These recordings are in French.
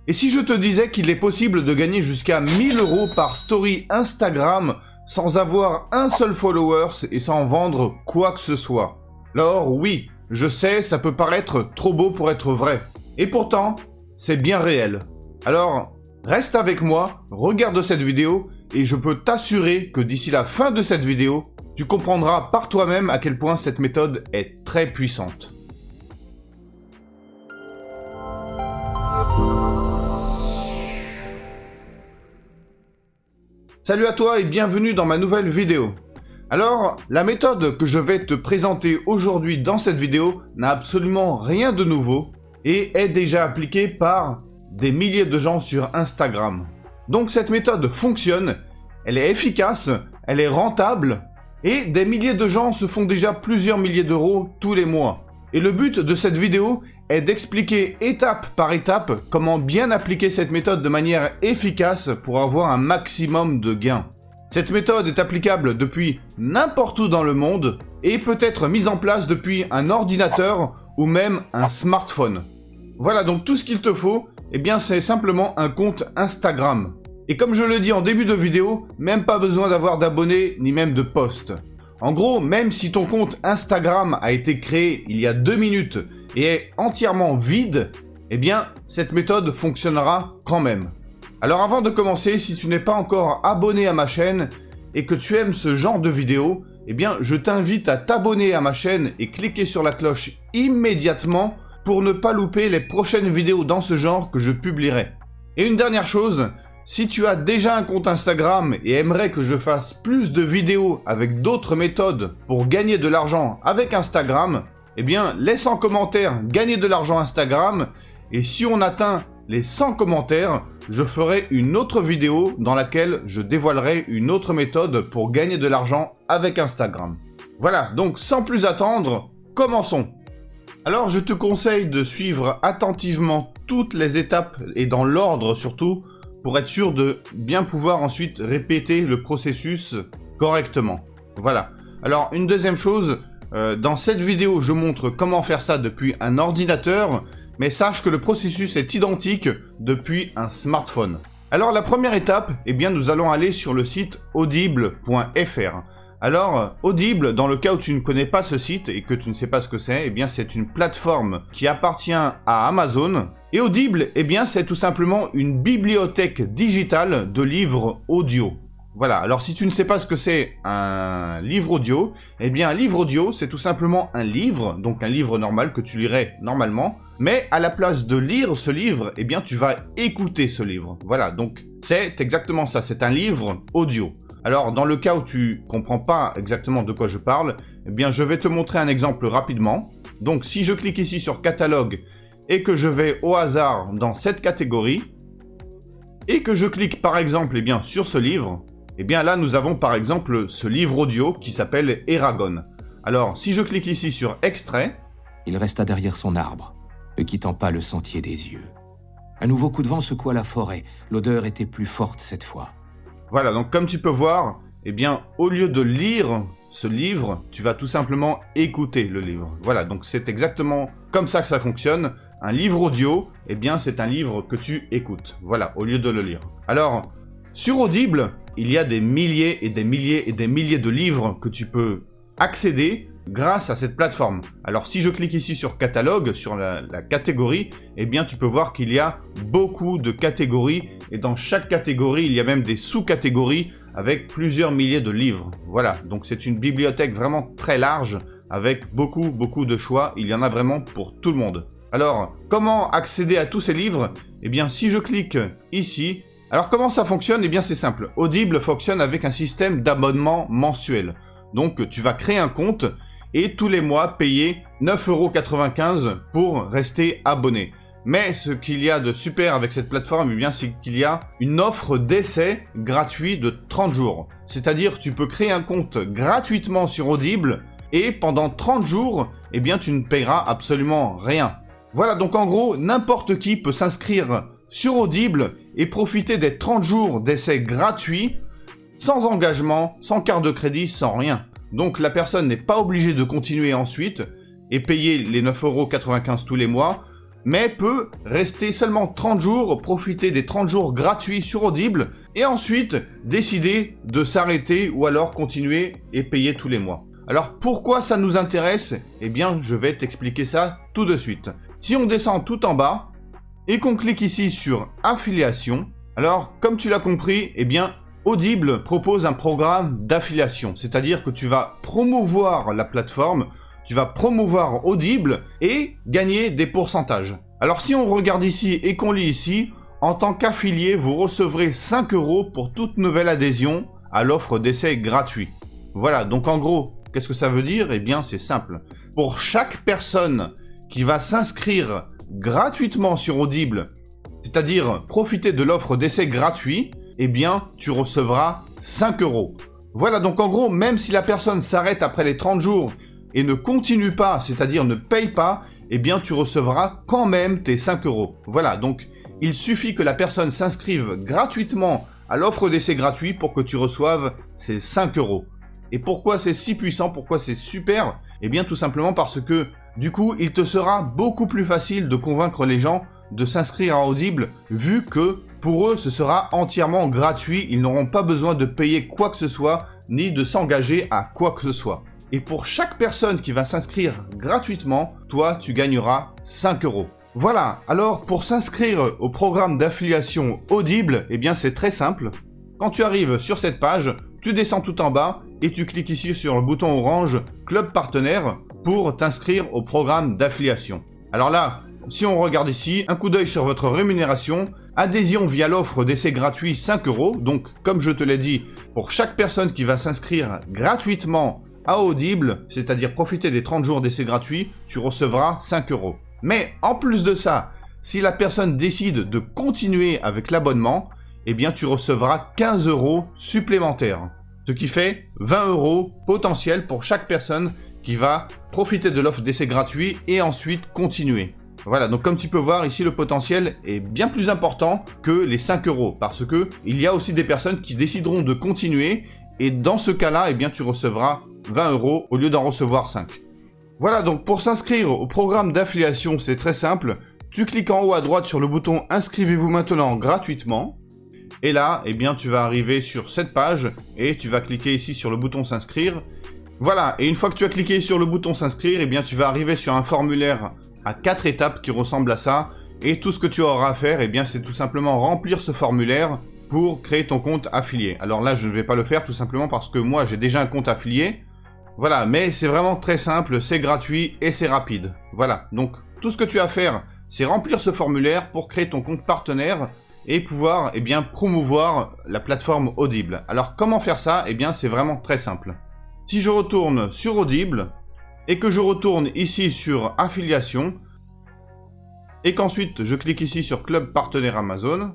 Et si je te disais qu'il est possible de gagner jusqu'à 1000 € par story Instagram sans avoir un seul followers et sans vendre quoi que ce soit? Alors oui, je sais, ça peut paraître trop beau pour être vrai. Et pourtant, c'est bien réel. Alors, reste avec moi, regarde cette vidéo et je peux t'assurer que d'ici la fin de cette vidéo, tu comprendras par toi-même à quel point cette méthode est très puissante. Salut à toi et bienvenue dans ma nouvelle vidéo. Alors, la méthode que je vais te présenter aujourd'hui dans cette vidéo n'a absolument rien de nouveau et est déjà appliquée par des milliers de gens sur Instagram. Donc cette méthode fonctionne, elle est efficace, elle est rentable et des milliers de gens se font déjà plusieurs milliers d'euros tous les mois. Et le but de cette vidéo est d'expliquer étape par étape comment bien appliquer cette méthode de manière efficace pour avoir un maximum de gains. Cette méthode est applicable depuis n'importe où dans le monde et peut être mise en place depuis un ordinateur ou même un smartphone. Voilà donc tout ce qu'il te faut, c'est simplement un compte Instagram. Et comme je le dis en début de vidéo, même pas besoin d'avoir d'abonnés ni même de posts. En gros, même si ton compte Instagram a été créé il y a 2 minutes et est entièrement vide, cette méthode fonctionnera quand même. Alors avant de commencer, si tu n'es pas encore abonné à ma chaîne et que tu aimes ce genre de vidéos, je t'invite à t'abonner à ma chaîne et cliquer sur la cloche immédiatement pour ne pas louper les prochaines vidéos dans ce genre que je publierai. Et une dernière chose, si tu as déjà un compte Instagram et aimerais que je fasse plus de vidéos avec d'autres méthodes pour gagner de l'argent avec Instagram, laisse en commentaire gagner de l'argent Instagram et si on atteint les 100 commentaires, je ferai une autre vidéo dans laquelle je dévoilerai une autre méthode pour gagner de l'argent avec Instagram. Voilà, donc sans plus attendre, commençons. Alors je te conseille de suivre attentivement toutes les étapes et dans l'ordre surtout pour être sûr de bien pouvoir ensuite répéter le processus correctement. Voilà. Alors une deuxième chose, dans cette vidéo je montre comment faire ça depuis un ordinateur, mais sache que le processus est identique depuis un smartphone. Alors la première étape, nous allons aller sur le site audible.fr. Alors, Audible, dans le cas où tu ne connais pas ce site et que tu ne sais pas ce que c'est, c'est une plateforme qui appartient à Amazon. Et Audible, c'est tout simplement une bibliothèque digitale de livres audio. Voilà, alors si tu ne sais pas ce que c'est un livre audio, un livre audio, c'est tout simplement un livre, donc un livre normal que tu lirais normalement, mais à la place de lire ce livre, tu vas écouter ce livre. Voilà, donc c'est exactement ça, c'est un livre audio. Alors, dans le cas où tu comprends pas exactement de quoi je parle, je vais te montrer un exemple rapidement. Donc, si je clique ici sur catalogue et que je vais au hasard dans cette catégorie et que je clique par exemple sur ce livre, là nous avons par exemple ce livre audio qui s'appelle Eragon. Alors, si je clique ici sur extrait, il resta derrière son arbre, ne quittant pas le sentier des yeux. Un nouveau coup de vent secoua la forêt, l'odeur était plus forte cette fois. Voilà, donc comme tu peux voir, au lieu de lire ce livre, tu vas tout simplement écouter le livre. Voilà, donc c'est exactement comme ça que ça fonctionne. Un livre audio, c'est un livre que tu écoutes. Voilà, au lieu de le lire. Alors, sur Audible, il y a des milliers et des milliers et des milliers de livres que tu peux accéder grâce à cette plateforme. Alors, si je clique ici sur catalogue, sur la catégorie, tu peux voir qu'il y a beaucoup de catégories et dans chaque catégorie, il y a même des sous-catégories avec plusieurs milliers de livres. Voilà, donc c'est une bibliothèque vraiment très large avec beaucoup de choix. Il y en a vraiment pour tout le monde. Alors, comment accéder à tous ces livres? Si je clique ici, alors comment ça fonctionne? C'est simple. Audible fonctionne avec un système d'abonnement mensuel. Donc, tu vas créer un compte et tous les mois payer 9,95 € pour rester abonné. Mais ce qu'il y a de super avec cette plateforme, c'est qu'il y a une offre d'essai gratuit de 30 jours. C'est-à-dire, tu peux créer un compte gratuitement sur Audible et pendant 30 jours, tu ne payeras absolument rien. Voilà, donc en gros, n'importe qui peut s'inscrire sur Audible et profiter des 30 jours d'essai gratuits, sans engagement, sans carte de crédit, sans rien. Donc la personne n'est pas obligée de continuer ensuite et payer les 9,95 € tous les mois. mais peut rester seulement 30 jours, profiter des 30 jours gratuits sur Audible, et ensuite décider de s'arrêter ou alors continuer et payer tous les mois. Alors pourquoi ça nous intéresse? Eh bien je vais t'expliquer ça tout de suite. Si on descend tout en bas et qu'on clique ici sur affiliation, alors comme tu l'as compris, eh bien Audible propose un programme d'affiliation, c'est-à-dire que tu vas promouvoir la plateforme, tu vas promouvoir Audible et gagner des pourcentages. Alors si on regarde ici et qu'on lit ici, en tant qu'affilié, vous recevrez 5 € pour toute nouvelle adhésion à l'offre d'essai gratuit. Voilà, donc en gros, qu'est-ce que ça veut dire? Eh bien c'est simple. Pour chaque personne qui va s'inscrire gratuitement sur Audible, c'est-à-dire profiter de l'offre d'essai gratuit, eh bien, tu recevras 5 €. Voilà, donc en gros, même si la personne s'arrête après les 30 jours et ne continue pas, c'est-à-dire ne paye pas, eh bien, tu recevras quand même tes 5 €. Voilà, donc il suffit que la personne s'inscrive gratuitement à l'offre d'essai gratuit pour que tu reçoives ces 5 €. Et pourquoi c'est si puissant, pourquoi c'est super? Eh bien, tout simplement parce que, du coup, il te sera beaucoup plus facile de convaincre les gens de s'inscrire à Audible, vu que pour eux, ce sera entièrement gratuit. Ils n'auront pas besoin de payer quoi que ce soit, ni de s'engager à quoi que ce soit. Et pour chaque personne qui va s'inscrire gratuitement, toi, tu gagneras 5 €. Voilà, alors pour s'inscrire au programme d'affiliation Audible, eh bien c'est très simple. Quand tu arrives sur cette page, tu descends tout en bas et tu cliques ici sur le bouton orange Club Partenaire pour t'inscrire au programme d'affiliation. Alors là, si on regarde ici, un coup d'œil sur votre rémunération, adhésion via l'offre d'essai gratuit 5 €, donc comme je te l'ai dit, pour chaque personne qui va s'inscrire gratuitement à Audible, c'est-à-dire profiter des 30 jours d'essai gratuit, tu recevras 5 €. Mais en plus de ça, si la personne décide de continuer avec l'abonnement, eh bien tu recevras 15 € supplémentaires. Ce qui fait 20 € potentiels pour chaque personne qui va profiter de l'offre d'essai gratuit et ensuite continuer. Voilà, donc comme tu peux voir ici, le potentiel est bien plus important que les 5 € parce que il y a aussi des personnes qui décideront de continuer et dans ce cas-là, eh bien tu recevras 20 € au lieu d'en recevoir 5. Voilà, donc pour s'inscrire au programme d'affiliation, c'est très simple. Tu cliques en haut à droite sur le bouton « Inscrivez-vous maintenant gratuitement ». Et là, eh bien, tu vas arriver sur cette page et tu vas cliquer ici sur le bouton « S'inscrire ». Voilà, et une fois que tu as cliqué sur le bouton « S'inscrire », eh bien, tu vas arriver sur un formulaire à 4 étapes qui ressemble à ça. Et tout ce que tu auras à faire, eh bien, c'est tout simplement remplir ce formulaire pour créer ton compte affilié. Alors là, je ne vais pas le faire tout simplement parce que moi, j'ai déjà un compte affilié. Voilà, mais c'est vraiment très simple, c'est gratuit et c'est rapide. Voilà, donc tout ce que tu as à faire, c'est remplir ce formulaire pour créer ton compte partenaire et pouvoir, eh bien, promouvoir la plateforme Audible. Alors comment faire ça? Eh bien, c'est vraiment très simple. Si je retourne sur Audible et que je retourne ici sur affiliation et qu'ensuite je clique ici sur Club Partenaire Amazon,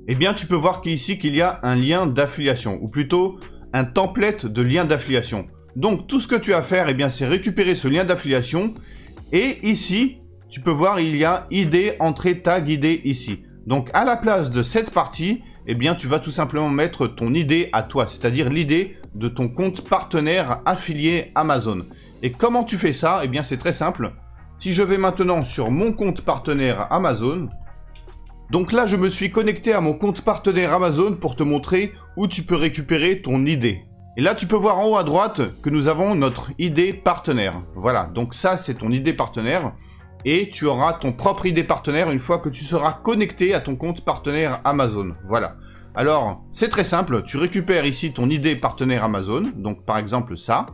eh bien, tu peux voir qu'ici qu'il y a un lien d'affiliation, ou plutôt un template de lien d'affiliation. Donc tout ce que tu as à faire, eh bien, c'est récupérer ce lien d'affiliation et ici, tu peux voir, il y a ID, entrée, tag, ID ici. Donc à la place de cette partie, eh bien, tu vas tout simplement mettre ton ID à toi, c'est-à-dire l'ID de ton compte partenaire affilié Amazon. Et comment tu fais ça? Eh bien, c'est très simple. Si je vais maintenant sur mon compte partenaire Amazon, donc là, je me suis connecté à mon compte partenaire Amazon pour te montrer où tu peux récupérer ton ID. Et là, tu peux voir en haut à droite que nous avons notre ID partenaire. Voilà, donc ça, c'est ton ID partenaire. Et tu auras ton propre ID partenaire une fois que tu seras connecté à ton compte partenaire Amazon. Voilà. Alors, c'est très simple. Tu récupères ici ton ID partenaire Amazon. Donc, par exemple, ça.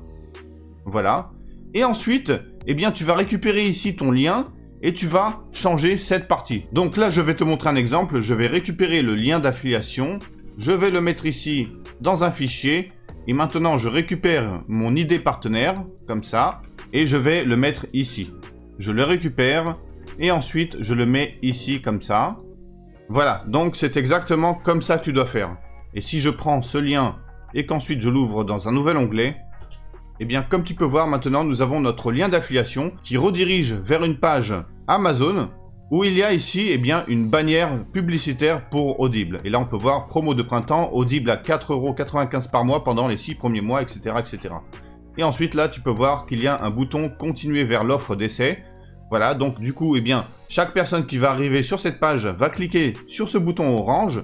Voilà. Et ensuite, eh bien, tu vas récupérer ici ton lien et tu vas changer cette partie. Donc là, je vais te montrer un exemple. Je vais récupérer le lien d'affiliation. Je vais le mettre ici dans un fichier. Et maintenant, je récupère mon ID partenaire, comme ça. Et je vais le mettre ici. Je le récupère. Et ensuite, je le mets ici, comme ça. Voilà, donc c'est exactement comme ça que tu dois faire. Et si je prends ce lien et qu'ensuite je l'ouvre dans un nouvel onglet, eh bien, comme tu peux voir maintenant, nous avons notre lien d'affiliation qui redirige vers une page Amazon où il y a ici, eh bien, une bannière publicitaire pour Audible. Et là, on peut voir promo de printemps, Audible à 4,95 € par mois pendant les 6 premiers mois, etc., etc. Et ensuite, là, tu peux voir qu'il y a un bouton continuer vers l'offre d'essai. Voilà, donc du coup, eh bien, chaque personne qui va arriver sur cette page va cliquer sur ce bouton orange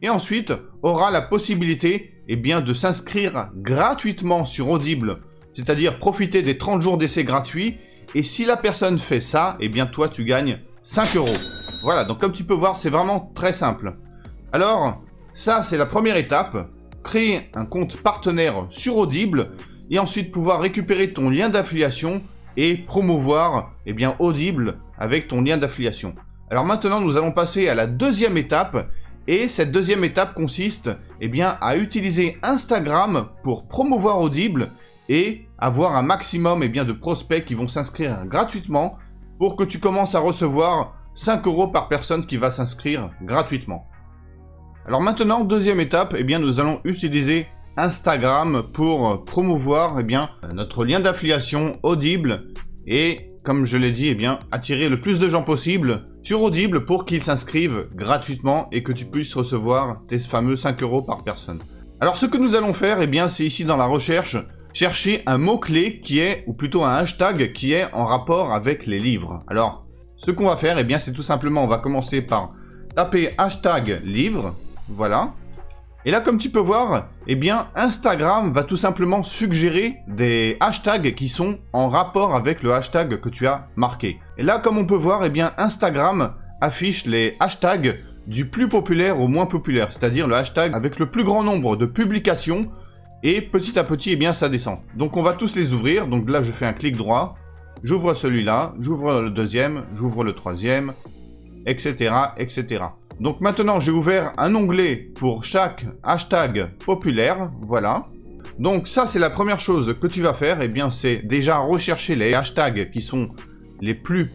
et ensuite aura la possibilité eh bien, de s'inscrire gratuitement sur Audible, c'est-à-dire profiter des 30 jours d'essai gratuits. Et si la personne fait ça, eh bien toi tu gagnes 5 €. Voilà, donc comme tu peux voir, c'est vraiment très simple. Alors, ça c'est la première étape, créer un compte partenaire sur Audible et ensuite pouvoir récupérer ton lien d'affiliation et promouvoir eh bien, Audible avec ton lien d'affiliation. Alors maintenant, nous allons passer à la deuxième étape et cette deuxième étape consiste eh bien, à utiliser Instagram pour promouvoir Audible et avoir un maximum eh bien, de prospects qui vont s'inscrire gratuitement pour que tu commences à recevoir 5 € par personne qui va s'inscrire gratuitement. Alors maintenant, deuxième étape, eh bien, nous allons utiliser Instagram pour promouvoir eh bien, notre lien d'affiliation Audible et, comme je l'ai dit, eh bien, attirer le plus de gens possible sur Audible pour qu'ils s'inscrivent gratuitement et que tu puisses recevoir tes fameux 5 € par personne. Alors ce que nous allons faire, eh bien, c'est ici dans la recherche, chercher un mot-clé qui est, ou plutôt un hashtag qui est en rapport avec les livres. Alors, ce qu'on va faire, eh bien, c'est tout simplement, on va commencer par taper hashtag livre, voilà. Et là, comme tu peux voir, eh bien, Instagram va tout simplement suggérer des hashtags qui sont en rapport avec le hashtag que tu as marqué. Et là, comme on peut voir, eh bien, Instagram affiche les hashtags du plus populaire au moins populaire, c'est-à-dire le hashtag avec le plus grand nombre de publications, et petit à petit, eh bien, ça descend. Donc, on va tous les ouvrir. Donc là, je fais un clic droit, j'ouvre celui-là, j'ouvre le deuxième, j'ouvre le troisième, etc., etc. Donc maintenant, j'ai ouvert un onglet pour chaque hashtag populaire, voilà. Donc ça, c'est la première chose que tu vas faire, eh bien, c'est déjà rechercher les hashtags qui sont les plus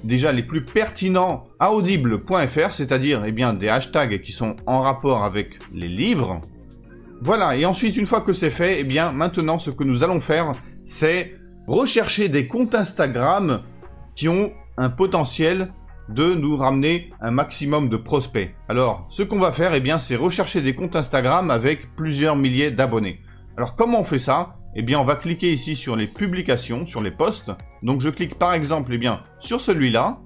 pertinents à audible.fr, c'est-à-dire, eh bien, des hashtags qui sont en rapport avec les livres. Voilà, et ensuite, une fois que c'est fait, eh bien, maintenant, ce que nous allons faire, c'est rechercher des comptes Instagram qui ont un potentiel de nous ramener un maximum de prospects. Alors, ce qu'on va faire, eh bien, c'est rechercher des comptes Instagram avec plusieurs milliers d'abonnés. Alors, comment on fait ça? Eh bien, on va cliquer ici sur les publications, sur les posts. Donc, je clique par exemple, eh bien, sur celui-là.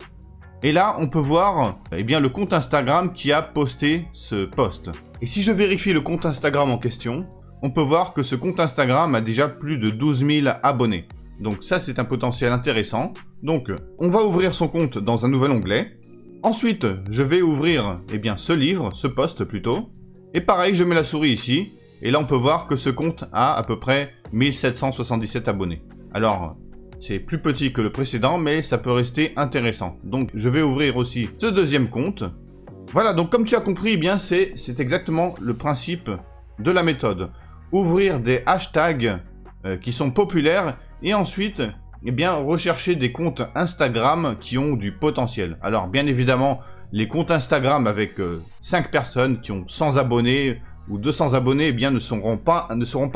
Et là, on peut voir, eh bien, le compte Instagram qui a posté ce post. Et si je vérifie le compte Instagram en question, on peut voir que ce compte Instagram a déjà plus de 12 000 abonnés. Donc ça, c'est un potentiel intéressant. Donc, on va ouvrir son compte dans un nouvel onglet. Ensuite, je vais ouvrir eh bien, ce livre, ce post plutôt. Et pareil, je mets la souris ici. Et là, on peut voir que ce compte a à peu près 1777 abonnés. Alors, c'est plus petit que le précédent, mais ça peut rester intéressant. Donc, je vais ouvrir aussi ce deuxième compte. Voilà, donc comme tu as compris, eh bien, c'est exactement le principe de la méthode. Ouvrir des hashtags qui sont populaires et ensuite, eh bien, rechercher des comptes Instagram qui ont du potentiel. Alors, bien évidemment, les comptes Instagram avec 5 personnes qui ont 100 abonnés ou 200 abonnés, eh bien, ne seront pas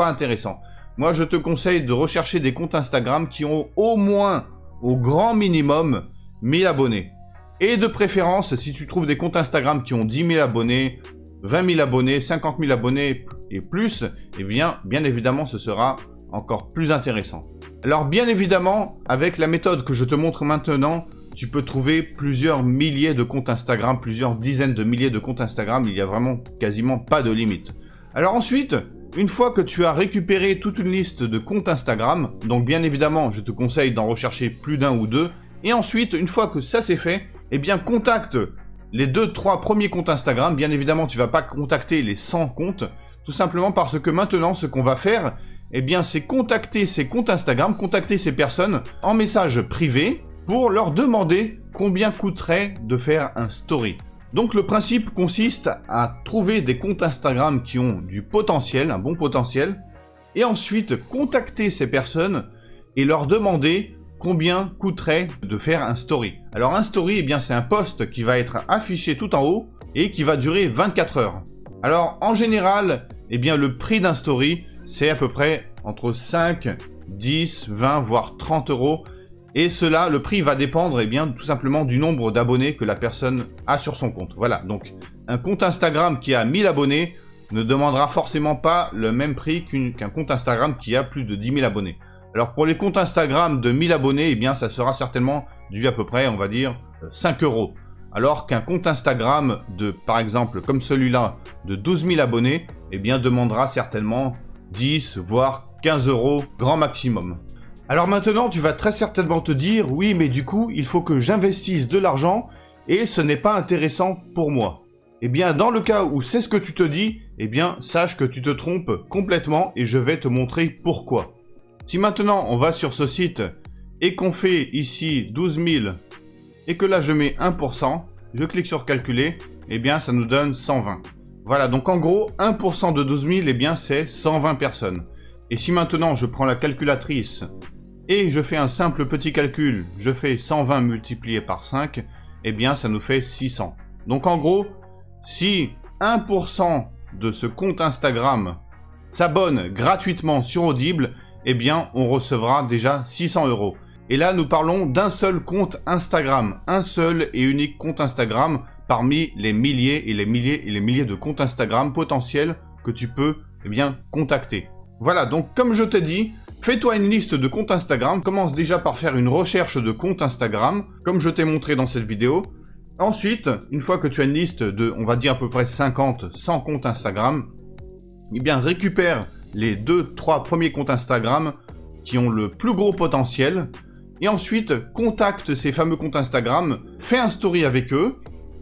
intéressants. Moi, je te conseille de rechercher des comptes Instagram qui ont au moins, au grand minimum, 1000 abonnés. Et de préférence, si tu trouves des comptes Instagram qui ont 10 000 abonnés, 20 000 abonnés, 50 000 abonnés et plus, eh bien évidemment, ce sera encore plus intéressant. Alors, bien évidemment, avec la méthode que je te montre maintenant, tu peux trouver plusieurs milliers de comptes Instagram, plusieurs dizaines de milliers de comptes Instagram. Il n'y a vraiment quasiment pas de limite. Alors ensuite, une fois que tu as récupéré toute une liste de comptes Instagram, donc bien évidemment, je te conseille d'en rechercher plus d'un ou deux. Et ensuite, une fois que ça c'est fait, eh bien, contacte les 2-3 premiers comptes Instagram. Bien évidemment, tu ne vas pas contacter les 100 comptes, tout simplement parce que maintenant, ce qu'on va faire, eh bien, c'est contacter ces comptes Instagram, contacter ces personnes en message privé pour leur demander combien coûterait de faire un story. Donc, le principe consiste à trouver des comptes Instagram qui ont du potentiel, un bon potentiel, et ensuite contacter ces personnes et leur demander combien coûterait de faire un story. Alors, un story, eh bien, c'est un post qui va être affiché tout en haut et qui va durer 24 heures. Alors, en général, eh bien, le prix d'un story, c'est à peu près entre 5, 10, 20, voire 30 euros. Et cela, le prix va dépendre, eh bien, tout simplement du nombre d'abonnés que la personne a sur son compte. Voilà, donc un compte Instagram qui a 1000 abonnés ne demandera forcément pas le même prix qu'un compte Instagram qui a plus de 10 000 abonnés. Alors pour les comptes Instagram de 1000 abonnés, eh bien, ça sera certainement du à peu près, on va dire, 5 €. Alors qu'un compte Instagram de, par exemple, comme celui-là, de 12 000 abonnés, eh bien, demandera certainement 10, voire 15 € grand maximum. Alors maintenant, tu vas très certainement te dire, oui, mais du coup, il faut que j'investisse de l'argent et ce n'est pas intéressant pour moi. Eh bien, dans le cas où c'est ce que tu te dis, eh bien, sache que tu te trompes complètement et je vais te montrer pourquoi. Si maintenant, on va sur ce site et qu'on fait ici 12 000 et que là, je mets 1%, je clique sur calculer, eh bien, ça nous donne 120. Voilà, donc en gros, 1% de 12 000, eh bien, c'est 120 personnes. Et si maintenant, je prends la calculatrice et je fais un simple petit calcul, je fais 120 multiplié par 5, eh bien, ça nous fait 600. Donc en gros, si 1% de ce compte Instagram s'abonne gratuitement sur Audible, eh bien, on recevra déjà 600 €. Et là, nous parlons d'un seul compte Instagram, un seul et unique compte Instagram parmi les milliers et les milliers et les milliers de comptes Instagram potentiels que tu peux, eh bien, contacter. Voilà, donc comme je t'ai dit, fais-toi une liste de comptes Instagram, commence déjà par faire une recherche de comptes Instagram, comme je t'ai montré dans cette vidéo. Ensuite, une fois que tu as une liste de, on va dire à peu près 50, 100 comptes Instagram, eh bien récupère les 2-3 premiers comptes Instagram qui ont le plus gros potentiel, et ensuite contacte ces fameux comptes Instagram, fais un story avec eux,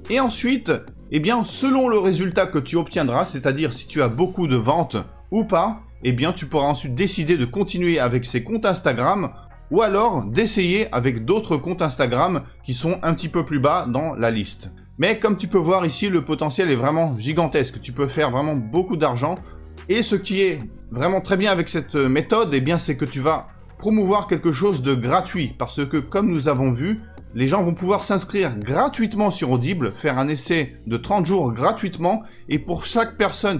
et ensuite, eh bien selon le résultat que tu obtiendras, c'est-à-dire si tu as beaucoup de ventes ou pas, eh bien tu pourras ensuite décider de continuer avec ces comptes Instagram, ou alors d'essayer avec d'autres comptes Instagram qui sont un petit peu plus bas dans la liste. Mais comme tu peux voir ici, le potentiel est vraiment gigantesque. Tu peux faire vraiment beaucoup d'argent. Et ce qui est vraiment très bien avec cette méthode, eh bien, c'est que tu vas promouvoir quelque chose de gratuit. Parce que comme nous avons vu, les gens vont pouvoir s'inscrire gratuitement sur Audible, faire un essai de 30 jours gratuitement. Et pour chaque personne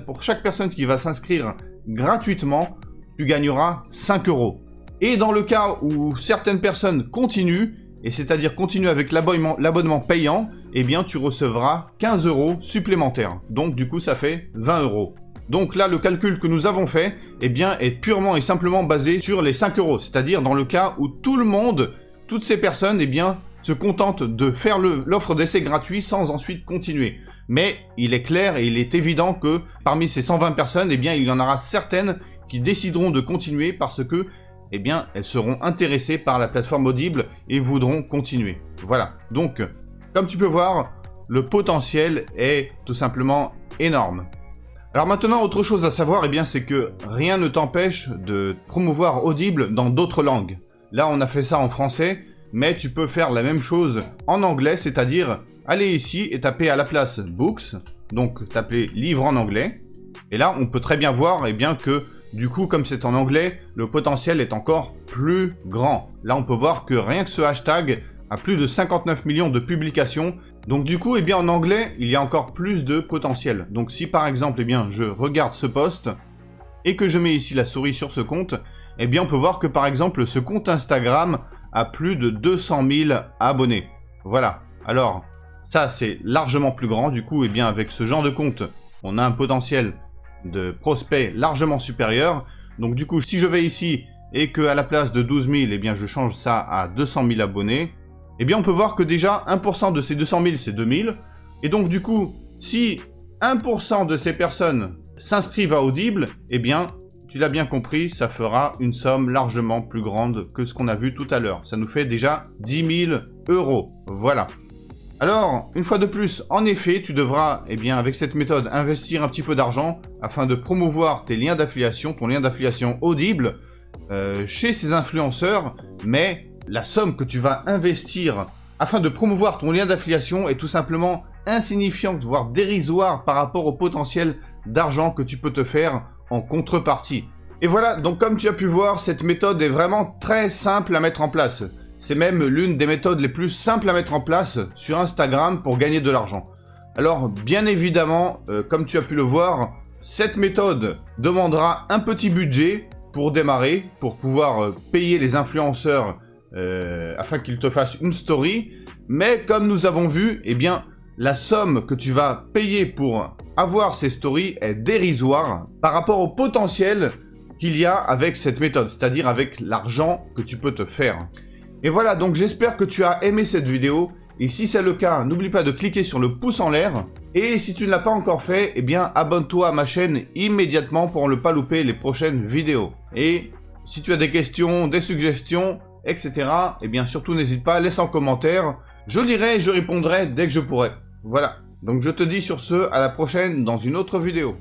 qui va s'inscrire gratuitement, tu gagneras 5 €. Et dans le cas où certaines personnes continuent, et c'est-à-dire continuent avec l'abonnement payant, eh bien tu recevras 15 € supplémentaires. Donc du coup ça fait 20 €. Donc là le calcul que nous avons fait, eh bien est purement et simplement basé sur les 5 €. C'est-à-dire dans le cas où tout le monde, toutes ces personnes, eh bien se contentent de faire l'offre d'essai gratuit sans ensuite continuer. Mais il est clair et il est évident que parmi ces 120 personnes, eh bien il y en aura certaines qui décideront de continuer parce que eh bien, elles seront intéressées par la plateforme Audible et voudront continuer. Voilà. Donc, comme tu peux voir, le potentiel est tout simplement énorme. Alors maintenant, autre chose à savoir, eh bien, c'est que rien ne t'empêche de promouvoir Audible dans d'autres langues. Là, on a fait ça en français, mais tu peux faire la même chose en anglais, c'est-à-dire aller ici et taper à la place Books, donc taper livre en anglais. Et là, on peut très bien voir, eh bien, que du coup, comme c'est en anglais, le potentiel est encore plus grand. Là, on peut voir que rien que ce hashtag a plus de 59 millions de publications. Donc du coup, eh bien, en anglais, il y a encore plus de potentiel. Donc si par exemple, eh bien, je regarde ce post et que je mets ici la souris sur ce compte, eh bien, on peut voir que par exemple, ce compte Instagram a plus de 200 000 abonnés. Voilà. Alors, ça, c'est largement plus grand. Du coup, eh bien, avec ce genre de compte, on a un potentiel de prospects largement supérieur. Donc du coup, si je vais ici et que à la place de 12 000, eh bien je change ça à 200 000 abonnés, eh bien on peut voir que déjà 1% de ces 200 000, c'est 2 000. Et donc du coup, si 1% de ces personnes s'inscrivent à Audible, eh bien, tu l'as bien compris, ça fera une somme largement plus grande que ce qu'on a vu tout à l'heure. Ça nous fait déjà 10 000 €. Voilà. Alors, une fois de plus, en effet, tu devras, eh bien, avec cette méthode, investir un petit peu d'argent afin de promouvoir tes liens d'affiliation, ton lien d'affiliation Audible, chez ces influenceurs, mais la somme que tu vas investir afin de promouvoir ton lien d'affiliation est tout simplement insignifiante, voire dérisoire par rapport au potentiel d'argent que tu peux te faire en contrepartie. Et voilà, donc comme tu as pu voir, cette méthode est vraiment très simple à mettre en place. C'est même l'une des méthodes les plus simples à mettre en place sur Instagram pour gagner de l'argent. Alors, bien évidemment, comme tu as pu le voir, cette méthode demandera un petit budget pour démarrer, pour pouvoir payer les influenceurs afin qu'ils te fassent une story. Mais comme nous avons vu, eh bien, la somme que tu vas payer pour avoir ces stories est dérisoire par rapport au potentiel qu'il y a avec cette méthode, c'est-à-dire avec l'argent que tu peux te faire. Et voilà, donc j'espère que tu as aimé cette vidéo. Et si c'est le cas, n'oublie pas de cliquer sur le pouce en l'air. Et si tu ne l'as pas encore fait, eh bien abonne-toi à ma chaîne immédiatement pour ne pas louper les prochaines vidéos. Et si tu as des questions, des suggestions, etc., eh bien surtout n'hésite pas, laisse en commentaire. Je lirai et je répondrai dès que je pourrai. Voilà. Donc je te dis sur ce, à la prochaine dans une autre vidéo.